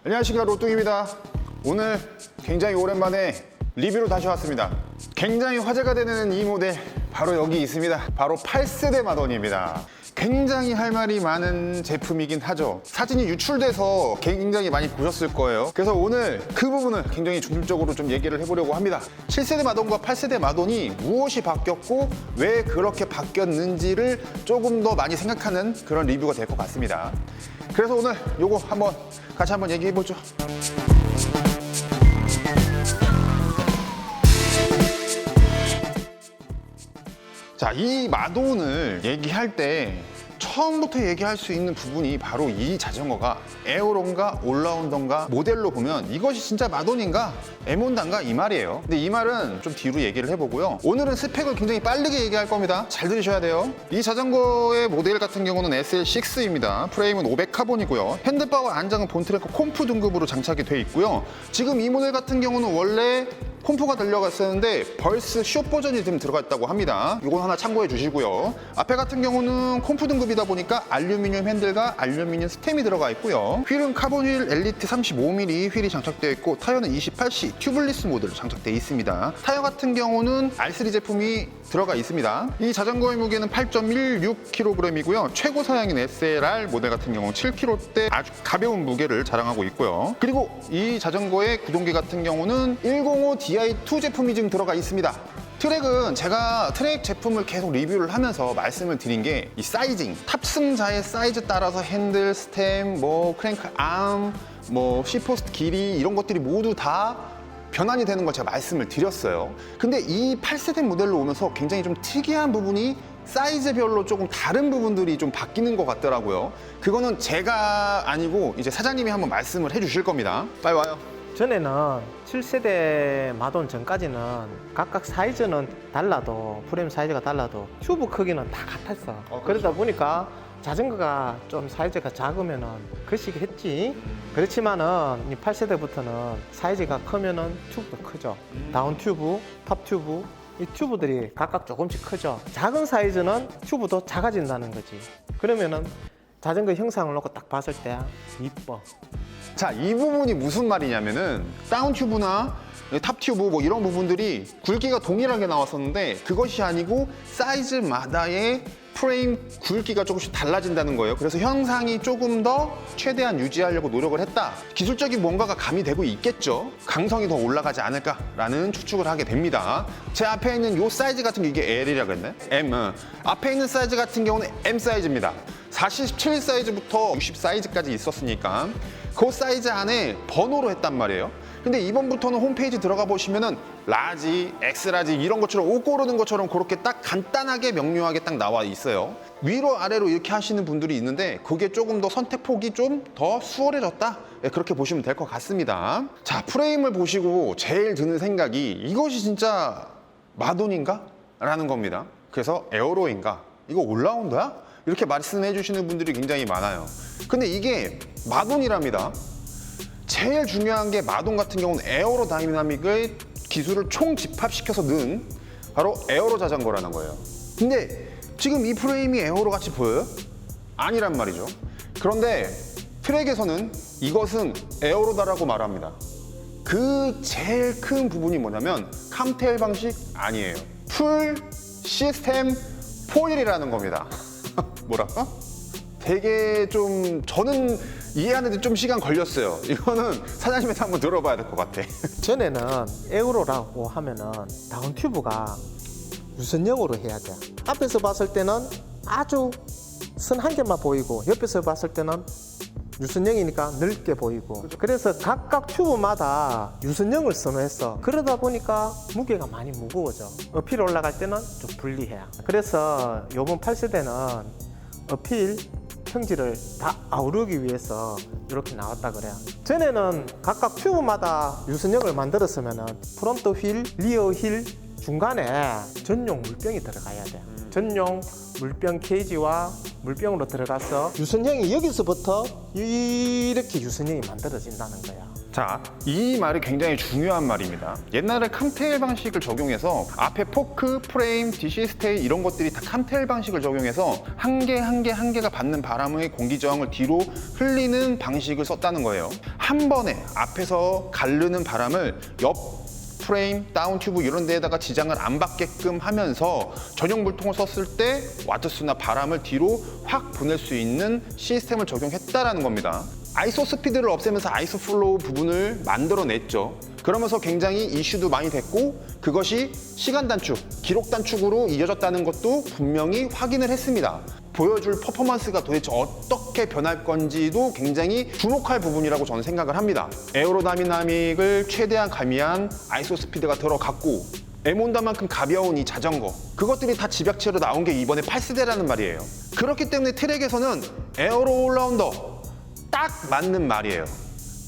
안녕하십니까, 로뚱입니다. 오늘 굉장히 오랜만에 리뷰로 다시 왔습니다. 굉장히 화제가 되는 이 모델 바로 여기 있습니다. 바로 8세대 마돈입니다. 굉장히 할 말이 많은 제품이긴 하죠. 사진이 유출돼서 굉장히 많이 보셨을 거예요. 그래서 오늘 그 부분을 굉장히 중점적으로 좀 얘기를 해보려고 합니다. 7세대 마돈과 8세대 마돈이 무엇이 바뀌었고 왜 그렇게 바뀌었는지를 조금 더 많이 생각하는 그런 리뷰가 될 것 같습니다. 그래서 오늘 요거 같이 한번 얘기해보죠. 자, 이 마돈을 얘기할 때 처음부터 얘기할 수 있는 부분이 바로 이 자전거가 에어로인가 올라운더인가 모델로 보면 이것이 진짜 마돈인가 에몬단가 이 말이에요. 근데 이 말은 좀 뒤로 얘기를 해보고요. 오늘은 스펙을 굉장히 빠르게 얘기할 겁니다. 잘 들으셔야 돼요. 이 자전거의 모델 같은 경우는 SL6입니다. 프레임은 500 카본이고요. 핸들바와 안장은 본트래커 콤프 등급으로 장착이 돼 있고요. 지금 이 모델 같은 경우는 원래 콤프가 들려갔었는데 벌스 숏 버전이 좀 들어갔다고 합니다. 이건 하나 참고해 주시고요. 앞에 같은 경우는 콤프 등급이다 보니까 알루미늄 핸들과 알루미늄 스템이 들어가 있고요. 휠은 카본 휠 엘리트 35mm 휠이 장착되어 있고 타이어는 28C 튜블리스 모드로 장착되어 있습니다. 타이어 같은 경우는 R3 제품이 들어가 있습니다. 이 자전거의 무게는 8.16kg이고요. 최고 사양인 SLR 모델 같은 경우는 7kg대 아주 가벼운 무게를 자랑하고 있고요. 그리고 이 자전거의 구동기 같은 경우는 105 DI2 제품이 지금 들어가 있습니다. 트랙은 제가 트랙 제품을 계속 리뷰를 하면서 말씀을 드린 게 이 사이징, 탑승자의 사이즈 따라서 핸들, 스템, 크랭크 암, C포스트 길이 이런 것들이 모두 다 변환이 되는 걸 제가 말씀을 드렸어요. 근데 이 8세대 모델로 오면서 굉장히 좀 특이한 부분이 사이즈별로 조금 다른 부분들이 좀 바뀌는 것 같더라고요. 그거는 제가 아니고 이제 사장님이 한번 말씀을 해주실 겁니다. 빨리 와요. 전에는 7세대 마돈 전까지는 각각 사이즈는 달라도 프레임 사이즈가 달라도 튜브 크기는 다 같았어. 그러다 보니까 자전거가 좀 사이즈가 작으면은 거시기 했지. 그렇지만은 이 8세대부터는 사이즈가 크면은 튜브도 크죠. 다운 튜브, 탑 튜브 이 튜브들이 각각 조금씩 크죠. 작은 사이즈는 튜브도 작아진다는 거지. 그러면은 자전거 형상을 놓고 딱 봤을 때 이뻐. 자, 이 부분이 무슨 말이냐면은 다운 튜브나 탑 튜브 이런 부분들이 굵기가 동일하게 나왔었는데 그것이 아니고 사이즈마다의 프레임 굵기가 조금씩 달라진다는 거예요. 그래서 형상이 조금 더 최대한 유지하려고 노력을 했다. 기술적인 뭔가가 가미되고 있겠죠. 강성이 더 올라가지 않을까라는 추측을 하게 됩니다. 제 앞에 있는 이 사이즈 같은 게 이게 L이라고 했네? M. 앞에 있는 사이즈 같은 경우는 M 사이즈입니다. 47 사이즈부터 60 사이즈까지 있었으니까 그 사이즈 안에 번호로 했단 말이에요. 근데 이번부터는 홈페이지 들어가 보시면은 라지, 엑스라지 이런 것처럼 옷 고르는 것처럼 그렇게 딱 간단하게 명료하게 딱 나와 있어요. 위로 아래로 이렇게 하시는 분들이 있는데 그게 조금 더 선택폭이 좀 더 수월해졌다. 그렇게 보시면 될 것 같습니다. 자, 프레임을 보시고 제일 드는 생각이 이것이 진짜 마돈인가? 라는 겁니다. 그래서 에어로인가? 이거 올라운더야? 이렇게 말씀해 주시는 분들이 굉장히 많아요. 근데 이게 마돈이랍니다. 제일 중요한 게 마돈 같은 경우는 에어로 다이나믹의 기술을 총 집합시켜서 넣은 바로 에어로 자전거라는 거예요. 근데 지금 이 프레임이 에어로 같이 보여요? 아니란 말이죠. 그런데 트랙에서는 이것은 에어로다라고 말합니다. 그 제일 큰 부분이 뭐냐면 캄테일 방식 아니에요. 풀 시스템 포일이라는 겁니다. 뭐랄까? 되게 좀 저는 이해하는데 좀 시간 걸렸어요. 이거는 사장님한테 한번 들어봐야 될 것 같아. 전에는 에어로라고 하면은 다운 튜브가 유선형으로 해야 돼. 앞에서 봤을 때는 아주 선 한 개만 보이고 옆에서 봤을 때는 유선형이니까 넓게 보이고 그래서 각각 튜브마다 유선형을 선호했어. 그러다 보니까 무게가 많이 무거워져. 어필 올라갈 때는 좀 불리해. 그래서 요번 8세대는 어필 형질을 다 아우르기 위해서 이렇게 나왔다 그래. 전에는 각각 튜브마다 유선형을 만들었으면은 프론트 휠, 리어 휠 중간에 전용 물병이 들어가야 돼. 전용 물병 케이지와 물병으로 들어가서 유선형이 여기서부터 이렇게 유선형이 만들어진다는 거야. 자, 이 말이 굉장히 중요한 말입니다. 옛날에 캄테일 방식을 적용해서 앞에 포크, 프레임, DC 스테이 이런 것들이 다 캄테일 방식을 적용해서 한 개가 받는 바람의 공기 저항을 뒤로 흘리는 방식을 썼다는 거예요. 한 번에 앞에서 가르는 바람을 옆 프레임, 다운 튜브 이런 데에다가 지장을 안 받게끔 하면서 전용 물통을 썼을 때 와트수나 바람을 뒤로 확 보낼 수 있는 시스템을 적용했다라는 겁니다. 아이소 스피드를 없애면서 아이소 플로우 부분을 만들어냈죠. 그러면서 굉장히 이슈도 많이 됐고 그것이 시간 단축, 기록 단축으로 이어졌다는 것도 분명히 확인을 했습니다. 보여줄 퍼포먼스가 도대체 어떻게 변할 건지도 굉장히 주목할 부분이라고 저는 생각을 합니다. 에어로다이나믹을 최대한 가미한 아이소 스피드가 들어갔고 에몬다만큼 가벼운 이 자전거 그것들이 다 집약체로 나온 게 이번에 8세대라는 말이에요. 그렇기 때문에 트랙에서는 에어로 올라운더 딱 맞는 말이에요.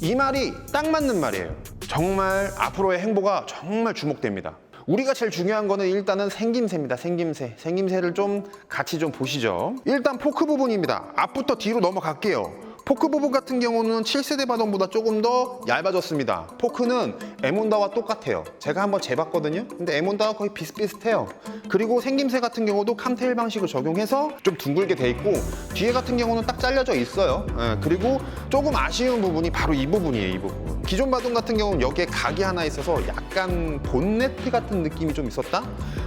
이 말이 딱 맞는 말이에요. 정말 앞으로의 행보가 정말 주목됩니다. 우리가 제일 중요한 거는 일단은 생김새입니다. 생김새를 좀 같이 좀 보시죠. 일단 포크 부분입니다. 앞부터 뒤로 넘어갈게요. 포크 부분 같은 경우는 7세대 바돈보다 조금 더 얇아졌습니다. 포크는 에몬다와 똑같아요. 제가 한번 재봤거든요. 근데 에몬다와 거의 비슷비슷해요. 그리고 생김새 같은 경우도 캄테일 방식을 적용해서 좀 둥글게 돼 있고 뒤에 같은 경우는 딱 잘려져 있어요. 그리고 조금 아쉬운 부분이 바로 이 부분이에요. 이 부분. 기존 바돈 같은 경우는 여기에 각이 하나 있어서 약간 본네트 같은 느낌이 좀 있었다?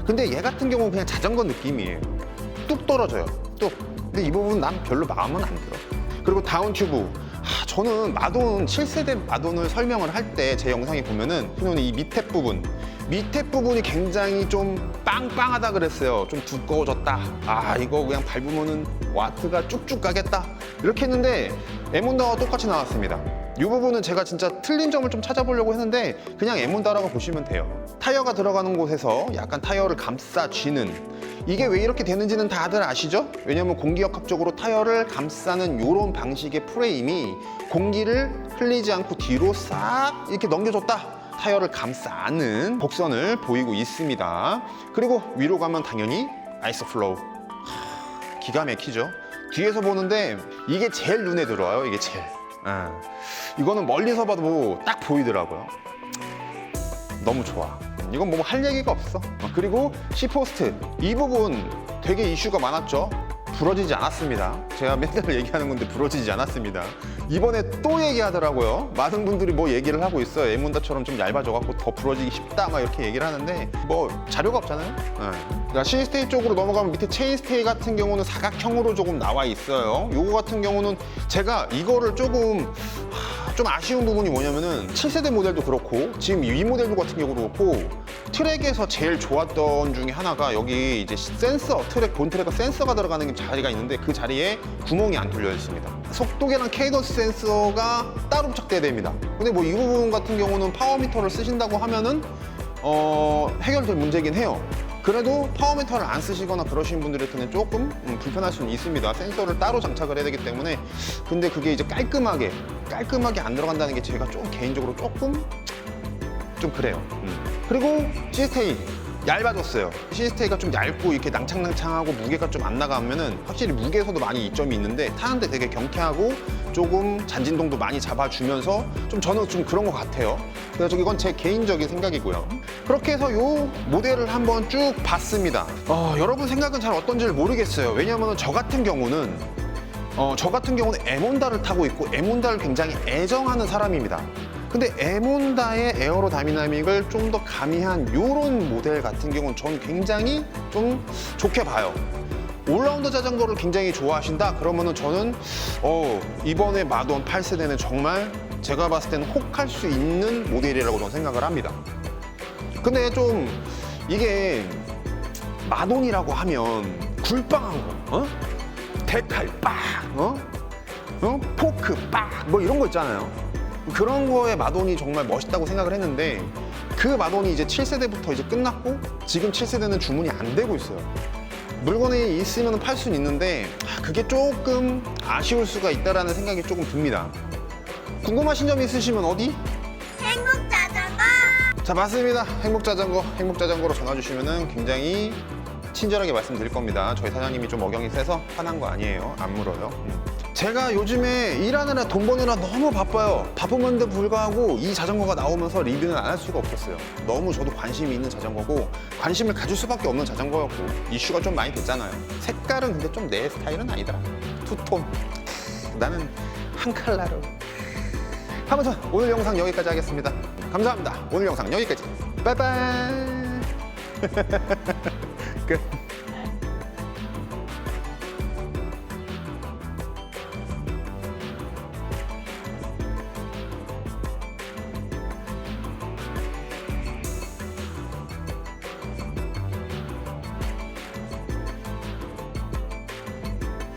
근데 얘 같은 경우는 그냥 자전거 느낌이에요. 뚝 떨어져요. 뚝. 근데 이 부분은 난 별로 마음은 안 들어. 그리고 다운 튜브. 저는 마돈 7세대 마돈을 설명을 할 때 제 영상에 보면은 이 밑에 부분이 굉장히 좀 빵빵하다 그랬어요. 좀 두꺼워졌다. 이거 그냥 밟으면은 와트가 쭉쭉 가겠다. 이렇게 했는데 에몬다와 똑같이 나왔습니다. 이 부분은 제가 진짜 틀린 점을 좀 찾아보려고 했는데 그냥 에몬다라고 보시면 돼요. 타이어가 들어가는 곳에서 약간 타이어를 감싸쥐는 이게 왜 이렇게 되는지는 다들 아시죠? 왜냐면 공기역학적으로 타이어를 감싸는 이런 방식의 프레임이 공기를 흘리지 않고 뒤로 싹 이렇게 넘겨줬다. 타이어를 감싸는 곡선을 보이고 있습니다. 그리고 위로 가면 당연히 아이소 플로우. 기가 막히죠? 뒤에서 보는데 이게 제일 눈에 들어와요. 이게 제일. 이거는 멀리서 봐도 딱 보이더라고요. 너무 좋아. 이건 뭐 할 얘기가 없어. 그리고 C포스트 이 부분 되게 이슈가 많았죠. 부러지지 않았습니다. 제가 맨날 얘기하는 건데 부러지지 않았습니다. 이번에 또 얘기하더라고요. 많은 분들이 뭐 얘기를 하고 있어요. 에몬다처럼 좀 얇아져갖고 더 부러지기 쉽다 막 이렇게 얘기를 하는데 뭐 자료가 없잖아요. 그러니까 C스테이 쪽으로 넘어가면 밑에 체인스테이 같은 경우는 사각형으로 조금 나와 있어요. 요거 같은 경우는 제가 이거를 조금 좀 아쉬운 부분이 뭐냐면은 7세대 모델도 그렇고 지금 이 모델도 같은 경우도 그렇고 트랙에서 제일 좋았던 중에 하나가 여기 이제 센서 본 트랙에 센서가 들어가는 자리가 있는데 그 자리에 구멍이 안 뚫려 있습니다. 속도계랑 케이던스 센서가 따로 부착돼야 됩니다. 근데 뭐 이 부분 같은 경우는 파워미터를 쓰신다고 하면은 해결될 문제긴 해요. 그래도 파워미터를 안 쓰시거나 그러신 분들한테는 조금 불편할 수는 있습니다. 센서를 따로 장착을 해야 되기 때문에. 근데 그게 이제 깔끔하게 안 들어간다는 게 제가 좀 개인적으로 조금 좀 그래요. 그리고 C스테이 얇아졌어요. C스테이가 좀 얇고 이렇게 낭창낭창하고 무게가 좀 안 나가면은 확실히 무게에서도 많이 이점이 있는데 타는데 되게 경쾌하고 조금 잔진동도 많이 잡아주면서 좀 저는 좀 그런 것 같아요. 그래서 이건 제 개인적인 생각이고요. 그렇게 해서 이 모델을 한번 쭉 봤습니다. 여러분 생각은 잘 어떤지를 모르겠어요. 왜냐하면 저 같은 경우는 에몬다를 타고 있고 에몬다를 굉장히 애정하는 사람입니다. 근데 에몬다의 에어로다이나믹을 좀 더 가미한 이런 모델 같은 경우는 저는 굉장히 좀 좋게 봐요. 올라운더 자전거를 굉장히 좋아하신다? 그러면은 저는 이번에 마돈 8세대는 정말 제가 봤을 때는 혹할 수 있는 모델이라고 저는 생각을 합니다. 근데 좀 이게 마돈이라고 하면 굴빵한 거, 데칼 빡, 포크 빡, 뭐 이런 거 있잖아요. 그런 거에 마돈이 정말 멋있다고 생각을 했는데 그 마돈이 이제 7세대부터 이제 끝났고 지금 7세대는 주문이 안 되고 있어요. 물건이 있으면 팔 수는 있는데 그게 조금 아쉬울 수가 있다라는 생각이 조금 듭니다. 궁금하신 점 있으시면 어디? 행복자전거. 자, 맞습니다. 행복자전거로 전화 주시면은 굉장히 친절하게 말씀드릴 겁니다. 저희 사장님이 좀 어경이 세서 화난 거 아니에요. 안 물어요. 제가 요즘에 일하느라 돈 버느라 너무 바빠요. 바쁜데 불구하고 이 자전거가 나오면서 리뷰는 안 할 수가 없었어요. 너무 저도 관심이 있는 자전거고 관심을 가질 수밖에 없는 자전거였고 이슈가 좀 많이 됐잖아요. 색깔은 근데 좀 내 스타일은 아니더라. 투톤. 나는 한 컬러로 아무튼 오늘 영상 여기까지 하겠습니다. 감사합니다. 오늘 영상 여기까지. 빠이빠이. 끝.